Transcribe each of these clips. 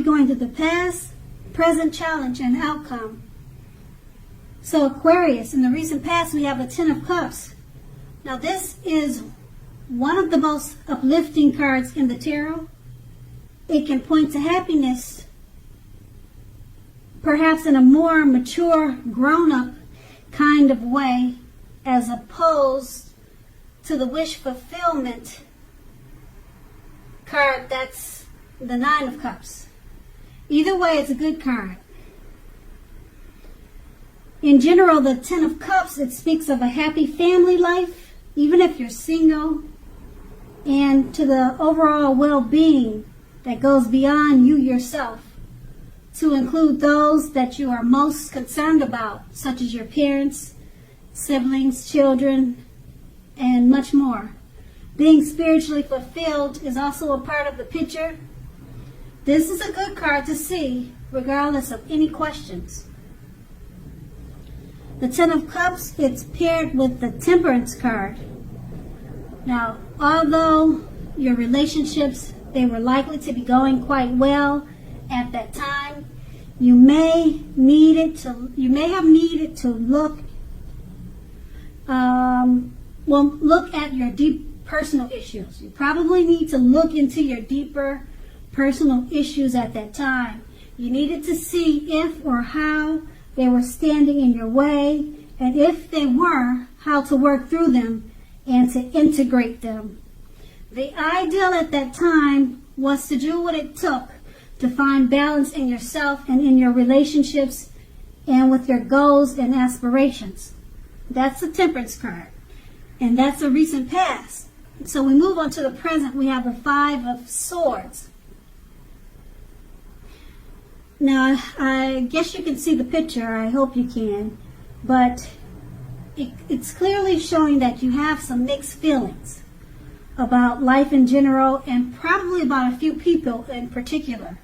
going to the past, present challenge, and outcome. So Aquarius, in the recent past, we have a Ten of Cups. Now this is one of the most uplifting cards in the tarot. It can point to happiness, perhaps in a more mature, grown-up kind of way, as opposed to the wish fulfillment card that's the Nine of Cups. Either way, it's a good card. In general, the Ten of Cups, it speaks of a happy family life, even if you're single, and to the overall well-being that goes beyond you yourself, to include those that you are most concerned about, such as your parents, siblings, children, and much more. Being spiritually fulfilled is also a part of the picture. This is a good card to see, regardless of any questions. The Ten of Cups, it's paired with the Temperance card. Now, although your relationships, they were likely to be going quite well at that time, you may have needed to look at your deep personal issues. You probably need to look into your deeper personal issues at that time. You needed to see if or how they were standing in your way, and if they were, how to work through them and to integrate them. The ideal at that time was to do what it took to find balance in yourself and in your relationships and with your goals and aspirations. That's the Temperance card, and that's a recent past. So we move on to the present. We have the Five of Swords. Now, I guess you can see the picture. I hope you can. But it's clearly showing that you have some mixed feelings about life in general, and probably about a few people in particular.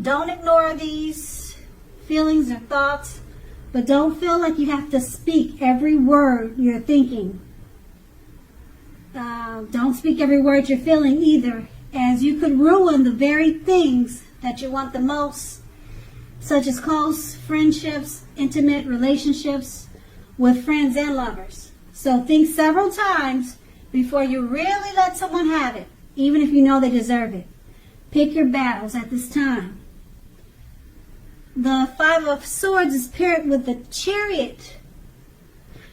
Don't ignore these feelings or thoughts, but don't feel like you have to speak every word you're thinking. Don't speak every word you're feeling either, as you could ruin the very things that you want the most, such as close friendships, intimate relationships with friends and lovers. So think several times before you really let someone have it, even if you know they deserve it. Pick your battles at this time. The Five of Swords is paired with the Chariot.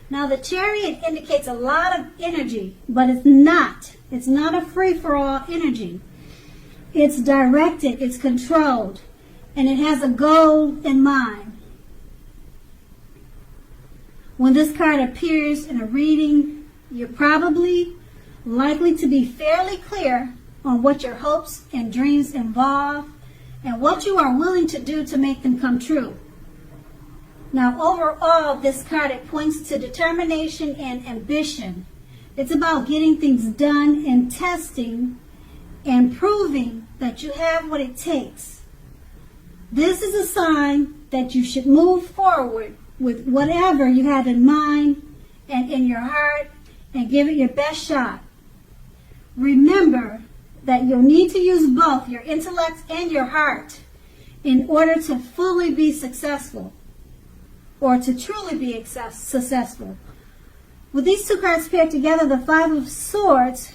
Now the Chariot indicates a lot of energy, but it's not. It's not a free-for-all energy. It's directed, it's controlled, and it has a goal in mind. When this card appears in a reading, you're probably likely to be fairly clear on what your hopes and dreams involve and what you are willing to do to make them come true. Now, overall, this card, it points to determination and ambition. It's about getting things done and testing and proving that you have what it takes. This is a sign that you should move forward with whatever you have in mind and in your heart and give it your best shot. Remember that you'll need to use both your intellect and your heart in order to fully be successful, or to truly be successful. With these two cards paired together, the Five of Swords,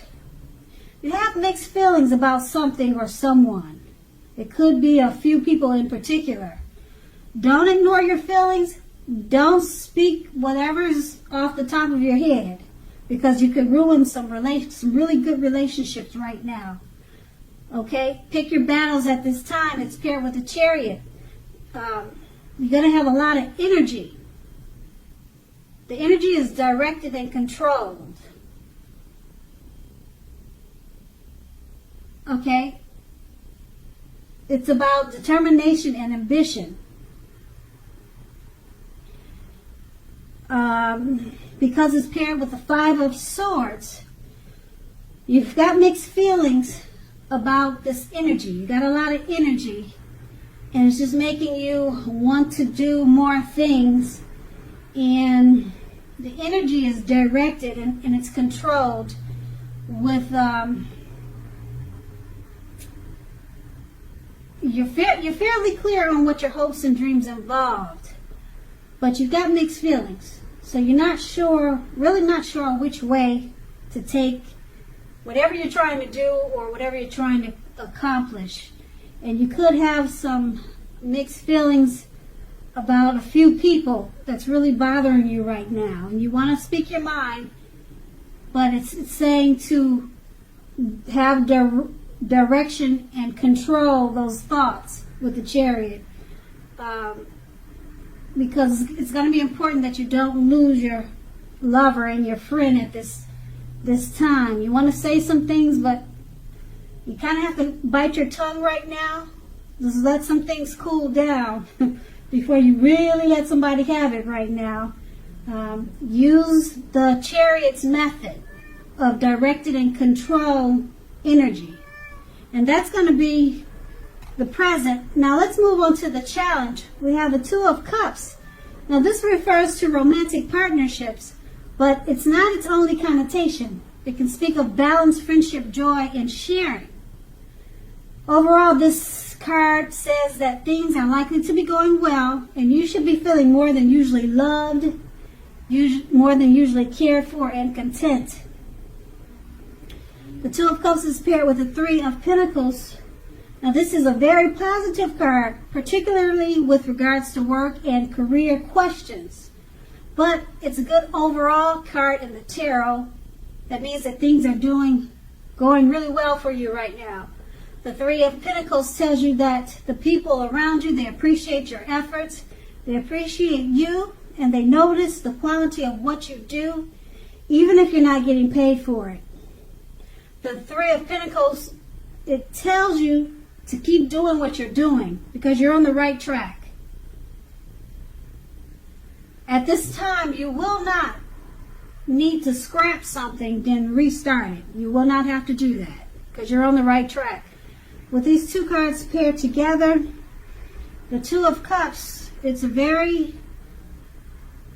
you have mixed feelings about something or someone. It could be a few people in particular. Don't ignore your feelings. Don't speak whatever's off the top of your head, because you could ruin some really good relationships right now. Okay? Pick your battles at this time. It's paired with the Chariot. You're going to have a lot of energy. The energy is directed and controlled. Okay? It's about determination and ambition. Because it's paired with the Five of Swords, you've got mixed feelings about this energy. You got a lot of energy, and it's just making you want to do more things, and the energy is directed and it's controlled with you're fairly clear on what your hopes and dreams involved, but you've got mixed feelings. So you're not sure, really not sure which way to take whatever you're trying to do or whatever you're trying to accomplish. And you could have some mixed feelings about a few people that's really bothering you right now. And you want to speak your mind, but it's saying to have direction and control those thoughts with the Chariot. Because it's going to be important that you don't lose your lover and your friend at this time. You want to say some things, but you kind of have to bite your tongue right now. Just let some things cool down before you really let somebody have it right now. Use the Chariot's method of directed and controlled energy. And that's going to be the present. Now let's move on to the challenge. We have the Two of Cups. Now this refers to romantic partnerships, but it's not its only connotation. It can speak of balance, friendship, joy, and sharing. Overall, this card says that things are likely to be going well, and you should be feeling more than usually loved, more than usually cared for, and content. The Two of Cups is paired with the Three of Pentacles. Now this is a very positive card, particularly with regards to work and career questions. But it's a good overall card in the tarot. That means that things are going really well for you right now. The Three of Pentacles tells you that the people around you, they appreciate your efforts, they appreciate you, and they notice the quality of what you do, even if you're not getting paid for it. The Three of Pentacles, it tells you to keep doing what you're doing because you're on the right track. At this time, you will not need to scrap something, then restart it. You will not have to do that because you're on the right track. With these two cards paired together, the Two of Cups, it's a very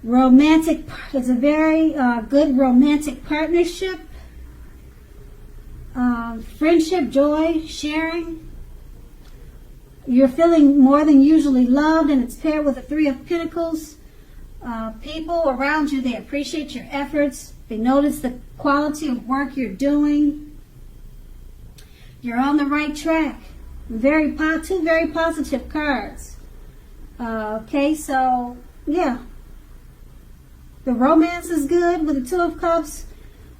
romantic, it's a very good romantic partnership. Friendship, joy, sharing. You're feeling more than usually loved, and it's paired with the Three of Pentacles. People around you, they appreciate your efforts. They notice the quality of work you're doing. You're on the right track. Two very positive cards. Okay, so yeah. The romance is good with the Two of Cups.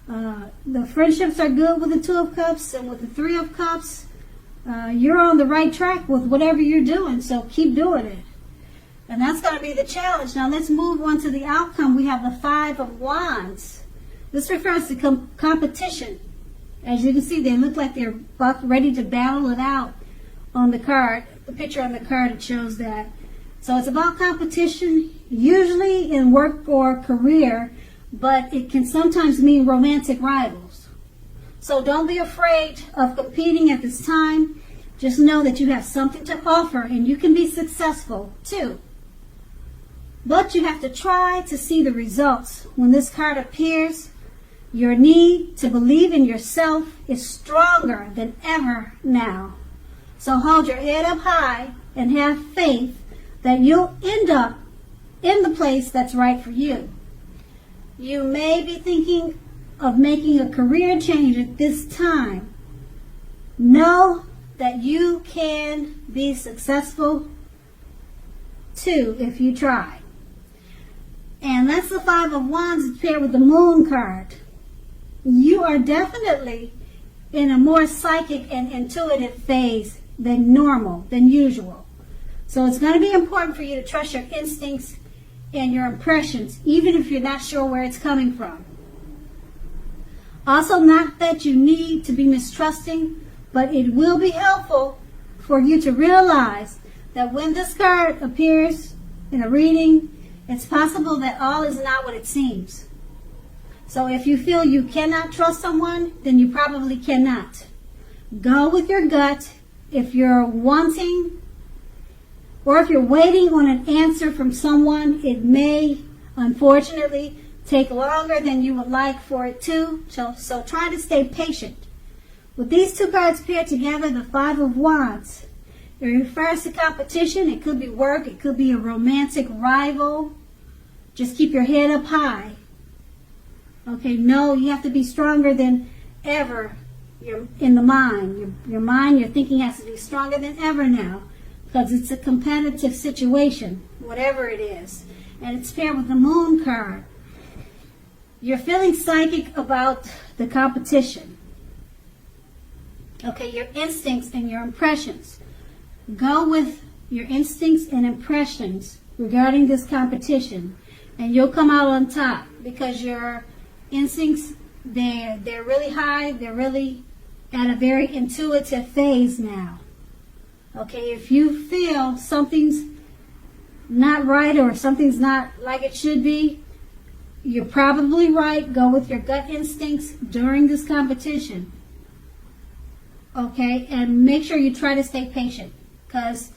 The friendships are good with the Two of Cups, and with the Three of Cups, you're on the right track with whatever you're doing, so keep doing it. And that's going to be the challenge. Now let's move on to the outcome. We have the Five of Wands. This refers to competition. As you can see, they look like they're ready to battle it out on the card. The picture on the card, it shows that. So it's about competition, usually in work or career, but it can sometimes mean romantic rivals. So don't be afraid of competing at this time. Just know that you have something to offer and you can be successful too. But you have to try to see the results. When this card appears, your need to believe in yourself is stronger than ever now. So hold your head up high and have faith that you'll end up in the place that's right for you. You may be thinking of making a career change at this time. Know that you can be successful too if you try. And that's the Five of Wands paired with the Moon card. You are definitely in a more psychic and intuitive phase than normal, than usual. So it's going to be important for you to trust your instincts and your impressions, even if you're not sure where it's coming from. Also, not that you need to be mistrusting, but it will be helpful for you to realize that when this card appears in a reading, it's possible that all is not what it seems. So if you feel you cannot trust someone, then you probably cannot. Go with your gut. If you're wanting or if you're waiting on an answer from someone, it may, unfortunately, take longer than you would like for it to. So try to stay patient. With these two cards paired together, the Five of Wands, It refers to competition. It could be work. It could be a romantic rival. Just keep your head up high. Okay, no, you have to be stronger than ever. You're in the mind. Your mind, your thinking has to be stronger than ever now, because it's a competitive situation, whatever it is. And it's paired with the moon card. You're feeling psychic about the competition. Okay, your instincts and your impressions. Go with your instincts and impressions regarding this competition, and you'll come out on top, because your instincts, they're really high. They're really at a very intuitive phase now. Okay, if you feel something's not right or something's not like it should be, you're probably right. Go with your gut instincts during this competition. Okay, and make sure you try to stay patient, because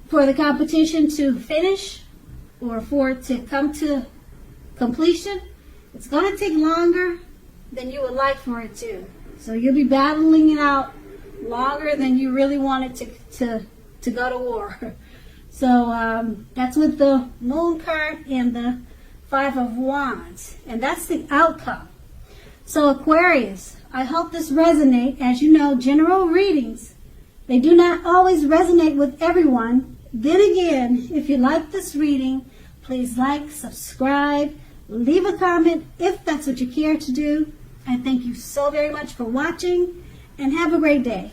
for the competition to finish or for it to come to completion, it's going to take longer than you would like for it to. So you'll be battling it out longer than you really want it to go to war. So that's with the moon card and the 5 of Wands. And that's the outcome. So Aquarius, I hope this resonates. As you know, general readings, they do not always resonate with everyone. Then again, if you like this reading, please like, subscribe, leave a comment if that's what you care to do. I thank you so very much for watching, and have a great day.